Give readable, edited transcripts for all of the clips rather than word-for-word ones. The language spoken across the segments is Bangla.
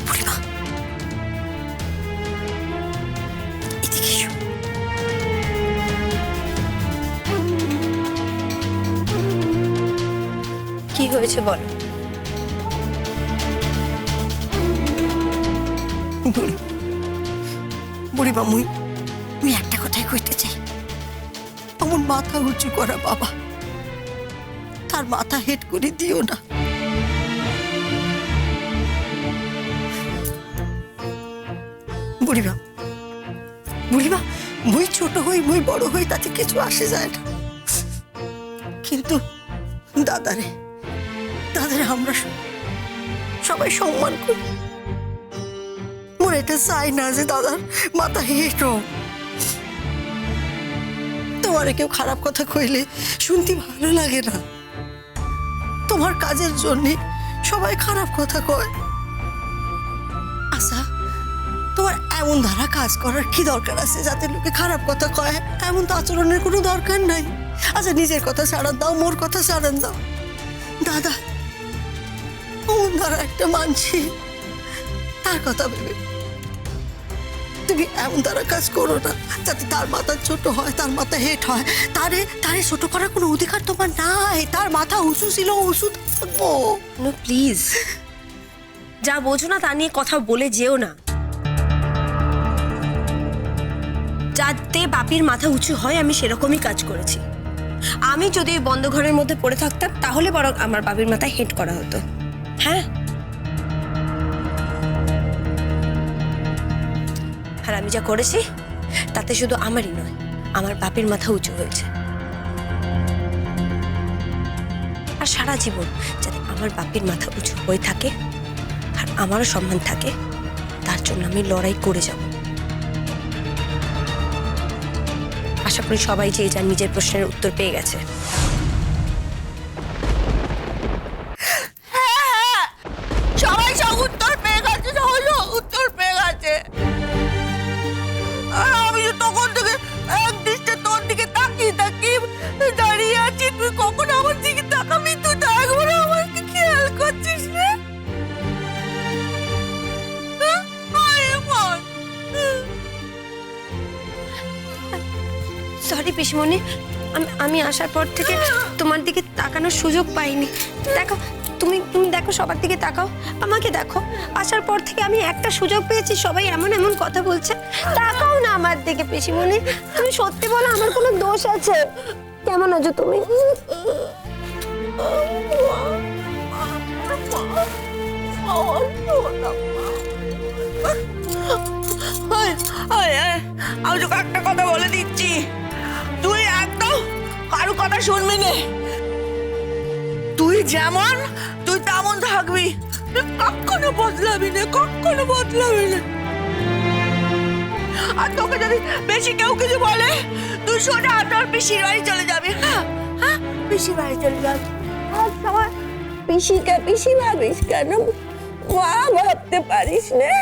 বুড়িমা, এদিকে এসো। কি হয়েছে বলো? বুড়িমা, মুই একটা কথাই কইতে চাই। আমার মাথা উঁচু করা বাবা, তার মাথা হেট করে দিও না। বুড়িমা, বুড়িমা, মুই ছোট হই মুই বড় হই তাতে কিছু আসে যায় না, কিন্তু দাদারে আমরা সবাই সম্মান করি। মোর এটা চাই না যে দাদার মাথা হেট হোক। তোমারে কেউ খারাপ কথা কইলে শুনতে ভালো লাগে না। তোমার কাজের জন্য সবাই খারাপ কথা কয়। আচ্ছা, তোমার এমন ধারা কাজ করার কি দরকার আছে যাতে লোকে খারাপ কথা কয়? এমন তো আচরণের কোনো দরকার নাই। আচ্ছা, নিজের কথা ছাড়ান দাও, মোর কথা ছাড়ান দাও। দাদা এমন ধারা একটা মানছি, তার কথা ভেবে তুমি এমন ধারা কাজ করো না যাতে তার মাথা ছোট হয়, তার মাথা হেট হয়। তারে ছোট করার কোনো অধিকার তোমার নাই। তার মাথা উঁচু ছিল, উঁচু থাকবো। নো প্লিজ, যা বোঝো না তা নিয়ে কথা বলে যেও না। যাতে বাপির মাথা উঁচু হয় আমি সেরকমই কাজ করেছি। আমি যদি ওই বন্ধ ঘরের মধ্যে পড়ে থাকতাম তাহলে বরং আমার বাপির মাথায় হেট করা হতো। হ্যাঁ, আর আমি যা করেছি তাতে শুধু আমারই নয়, আমার বাপির মাথা উঁচু হয়েছে। আর সারা জীবন যাতে আমার বাপির মাথা উঁচু হয়ে থাকে আর আমারও সম্মান থাকে, তার জন্য আমি লড়াই করে যাব। আশা করি সবাই যে যার নিজের প্রশ্নের উত্তর পেয়ে গেছে। সবাই সব উত্তর পেয়ে গেছে, সবাই উত্তর পেয়ে গেছে। আর আমি তো তখন থেকে এক দৃষ্টে তোর দিকে তাকিয়ে দাঁড়িয়ে আছি। তুই কখন আমার দিকে তাকাবি? তুই তো একবার আমাকে খেয়াল করছিস না। সরি পিসমণি, আমি আসার পর থেকে তোমার দিকে তাকানোর সুযোগ পাইনি। দেখো, তুমি দেখো, সবার দিকে তাকাও, আমাকে দেখো। আসার পর থেকে আমি একটা সুযোগ পেয়েছি, সবাই এমন এমন কথা বলছে। তাকাও না আমার দিকে পিসমণি, তুমি সত্যি বলো আমার কোনো দোষ আছে? কেমন আছো তুমি? আমি তোকে একটা কথা বলে দিচ্ছি, তুই একদম কারো কথা শুনবি না। তুই যেমন তুই তেমন থাকবি, তুই কখনো বদলাবি না, কখনো বদলাবি না। আর তোকে যদি বেশি কেউ কিছু বলে, তুই সোজা তোর পিসির বাড়ি চলে যাবি। হ্যাঁ হ্যাঁ, পিসির বাড়ি চলে যাবি। আর সবাই পিসি ভাবিস কেন? মা ভাবতে পারিস না?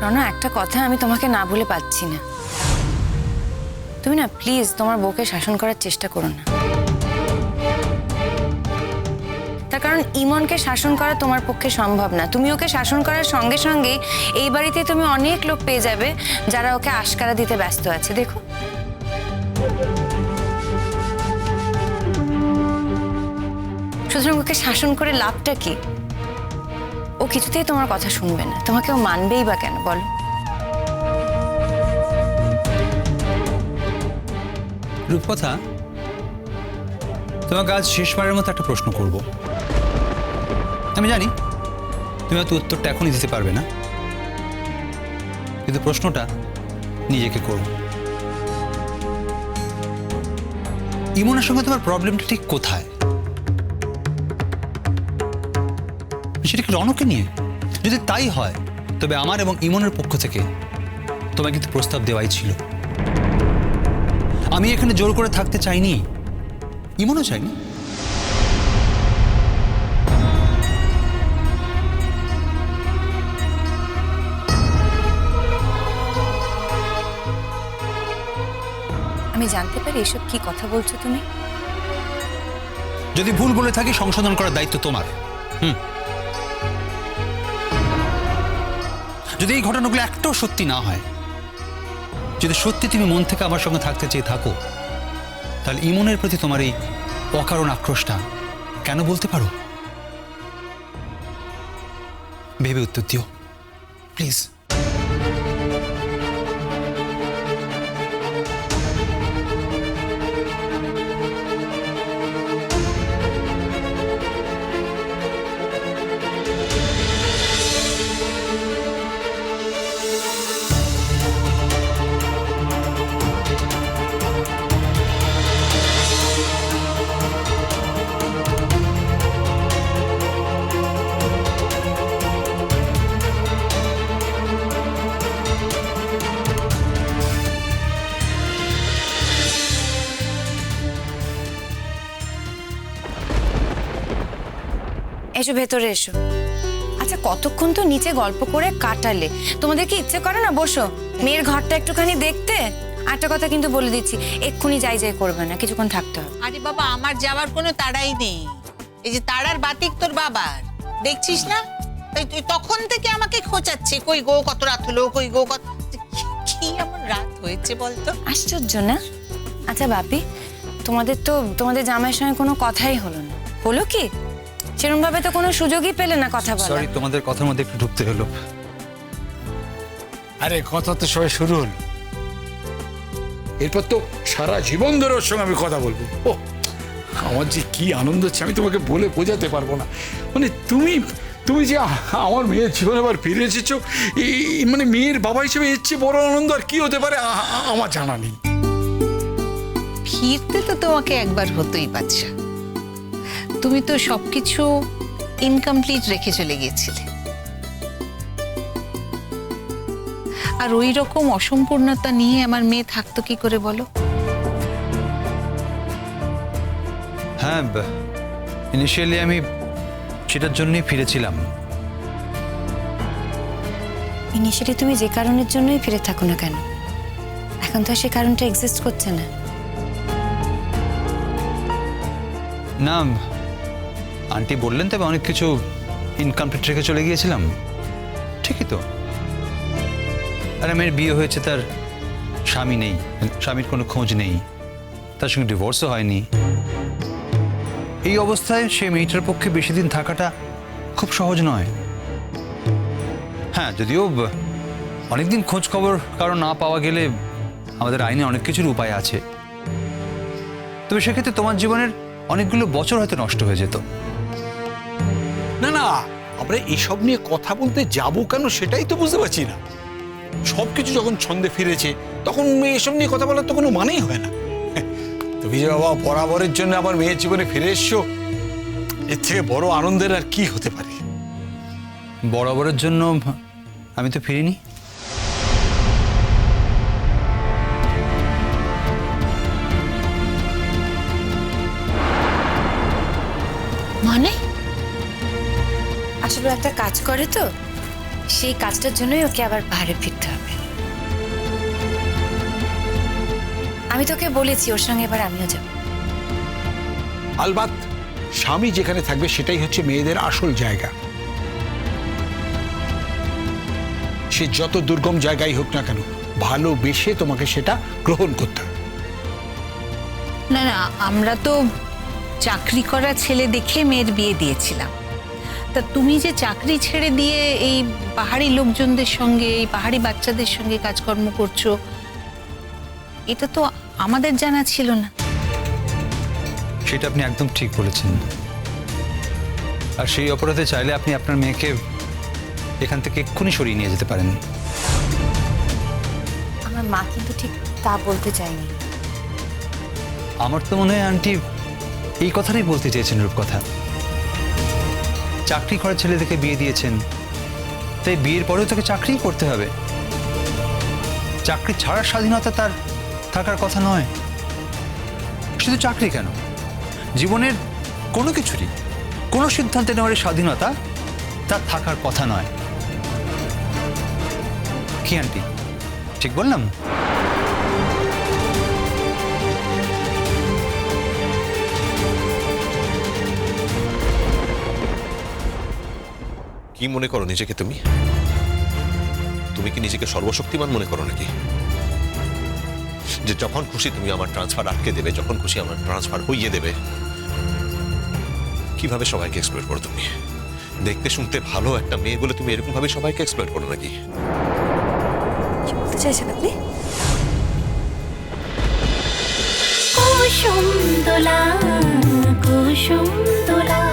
রনা, একটা কথা আমি তোমাকে না বলে পাচ্ছি না। তুমি না প্লিজ তোমার বউকে শাসন করার চেষ্টা করো না। তার কারণ ইমনকে শাসন করা তোমার পক্ষে সম্ভব না। তুমি ওকে শাসন করার সঙ্গে সঙ্গেই এই বাড়িতে তুমি অনেক লোক পেয়ে যাবে যারা ওকে আশকারা দিতে ব্যস্ত আছে। দেখো, সুতরাং ওকে শাসন করে লাভটা কি? ও কিছুতেই তোমার কথা শুনবে না, তোমাকে ও মানবেই বা কেন বলো? রূপকথা, তোমাকে আজ শেষবারের মতো একটা প্রশ্ন করব। আমি জানি তুমি হয়তো উত্তরটা এখনই দিতে পারবে না, কিন্তু প্রশ্নটা নিজেকে করো। ইমনের সঙ্গে তোমার প্রবলেমটা ঠিক কোথায়? সেটা কি রণকে নিয়ে? যদি তাই হয় তবে আমার এবং ইমনের পক্ষ থেকে তোমায় কিন্তু প্রস্তাব দেওয়াই ছিল। আমি এখানে জোর করে থাকতে চাইনি, ইমনও চাইনি। আমি জানতে পারি এসব কি কথা বলছো তুমি? যদি ভুল বলে থাকি সংশোধন করার দায়িত্ব তোমার। যদি এই ঘটনাগুলো একটাও সত্যি না হয়, যদি সত্যি তুমি মন থেকে আমার সঙ্গে থাকতে চেয়ে থাকো, তাহলে ইমনের প্রতি তোমার এই অকারণ আক্রোশটা কেন বলতে পারো? ভেবে উত্তর দিও প্লিজ। এসো ভেতরে এসো। আচ্ছা কতক্ষণ তো নিচে গল্প করে কাটালে, তোমাদের কি ইচ্ছে করে না বসো, মেয়ের ঘরটা একটুখানি দেখতে? একটা কথা কিন্তু বলে দিচ্ছি, এক্ষুনি যাই যাই করবে না, কিছুক্ষণ থাকতে হবে। আরে বাবা, আমার যাওয়ার কোনো তাড়াই নেই। এই যে তাড়ার বাতিক তোর বাবার, দেখছিস না? তুই তখন থেকে আমাকে খোঁচাচ্ছে, কই গো কত রাত হলো, কই গো কত। কি এমন রাত হয়েছে বলতো? আশ্চর্য না? আচ্ছা বাপি, তোমাদের জামাইয়ের সঙ্গে কোনো কথাই হলো না? হলো কি? সেরকম ভাবে তো কোনো সুযোগই পেলে না কথা বলার। সরি, তোমাদের কথার মধ্যে একটু ঢুকতে হলো। আরে কথা তো সবাই শুরু হল, এরপর তো সারা জীবন ধরে ওর সঙ্গে আমি কথা বলবো। ও আমার যে কি আনন্দ হচ্ছে আমি তোমাকে বলে বোঝাতে পারবো না। মানে তুমি যে আমার মেয়ের জীবনে আবার ফিরে এসেছো, এই মানে মেয়ের বাবা হিসেবে এর চেয়ে বড় আনন্দ আর কি হতে পারে আমার জানা নেই। ফিরতে তো তোমাকে একবার হতোই বাচ্চা, তুমি তো সবকিছু ইনকমপ্লিট রেখে চলে গিয়েছিলে। আর ওই রকম অসম্পূর্ণতা নিয়ে আমার মেয়ে থাকতো কি করে বলো? হ্যাঁ, ইনিশিয়ালি আমি সেটার জন্যই ফিরেছিলাম। ইনিশিয়ালি তুমি যে কারণের জন্যই ফিরে থাকো না কেন, এখন তো আর সে কারণটা এক্সিস্ট করছে না। না, আন্টি বললেন তবে অনেক কিছু ইনকমপ্লিট রেখে চলে গিয়েছিলাম, ঠিকই তো। আর মেয়ের বিয়ে হয়েছে, তার স্বামী নেই, স্বামীর কোনো খোঁজ নেই, তার সঙ্গে ডিভোর্সও হয়নি। এই অবস্থায় সে মেয়েটার পক্ষে বেশি দিন থাকাটা খুব সহজ নয়। হ্যাঁ, যদিও অনেকদিন খোঁজ খবর কারো না পাওয়া গেলে আমাদের আইনে অনেক কিছুর উপায় আছে, তবে সেক্ষেত্রে তোমার জীবনের অনেকগুলো বছর হয়তো নষ্ট হয়ে যেত। না না, আমরা এসব নিয়ে কথা বলতে যাবো কেন সেটাই তো বুঝতে পারছি না। সবকিছু যখন ছন্দে ফিরেছে তখন এসব নিয়ে কথা বলার তো কোনো মানেই হয় না। তুমি যে বাবা বরাবরের জন্য আমার মেয়ের জীবনে ফিরে এসছো, এর থেকে বড় আনন্দের আর কি হতে পারে? বরাবরের জন্য আমি তো ফিরিনি। মানে আসলে একটা কাজ করে তো, সেই কাজটার জন্যই ওকে আবার পাহাড়ে ফিরতে হবে। আমি তোকে বলেছি ওর সঙ্গে এবার আমিও যাব। আলবাত স্বামী যেখানে থাকবে সেটাই হচ্ছে মেয়েদের আসল জায়গা। সে যত দুর্গম জায়গায় হোক না কেন, ভালোবেসে তোমাকে সেটা গ্রহণ করতে হবে। না না, আমরা তো চাকরি করা ছেলে দেখে মেয়ের বিয়ে দিয়েছিলাম। তা তুমি যে চাকরি ছেড়ে দিয়ে এই পাহাড়ি লোকজনদের সঙ্গে, এই পাহাড়ি বাচ্চাদের সঙ্গে কাজকর্ম করছো, এটা তো আমাদের জানা ছিল না। সেটা আপনি একদম ঠিক বলেছেন। আর সেই অপরাধে চাইলে আপনি আপনার মেয়েকে এখান থেকে এক্ষুনি সরিয়ে নিয়ে যেতে পারেন। আমার মা কিন্তু ঠিক তা বলতে চায়নি। আমার তো মনে হয় আন্টি এই কথাটাই বলতে চেয়েছেন রূপকথা। চাকরি করা ছেলেদেরকে বিয়ে দিয়েছেন, তাই বিয়ের পরেও তাকে চাকরিই করতে হবে। চাকরি ছাড়ার স্বাধীনতা তার থাকার কথা নয়। শুধু চাকরি কেন, জীবনের কোনো কিছুরই, কোনো সিদ্ধান্ত নেওয়ার স্বাধীনতা তার থাকার কথা নয়। কি আন্টি, ঠিক বললাম? কি মনে করো নিজেকে তুমি? তুমি কি নিজেকে সর্বশক্তিমান মনে করো নাকি, যে যখন খুশি তুমি আমার ট্রান্সফার আটকে দেবে, যখন খুশি আমার ট্রান্সফার হইয়ে দেবে? কিভাবে সবাইকে এক্সপ্লয়েট করো তুমি? দেখতে শুনতে ভালো একটা মেয়ে বলে তুমি এরকম ভাবে সবাইকে এক্সপ্লয়েট করো নাকি? কি বলতে চাইছেন আপনি? কুসুম দোলা কুসুম দোলা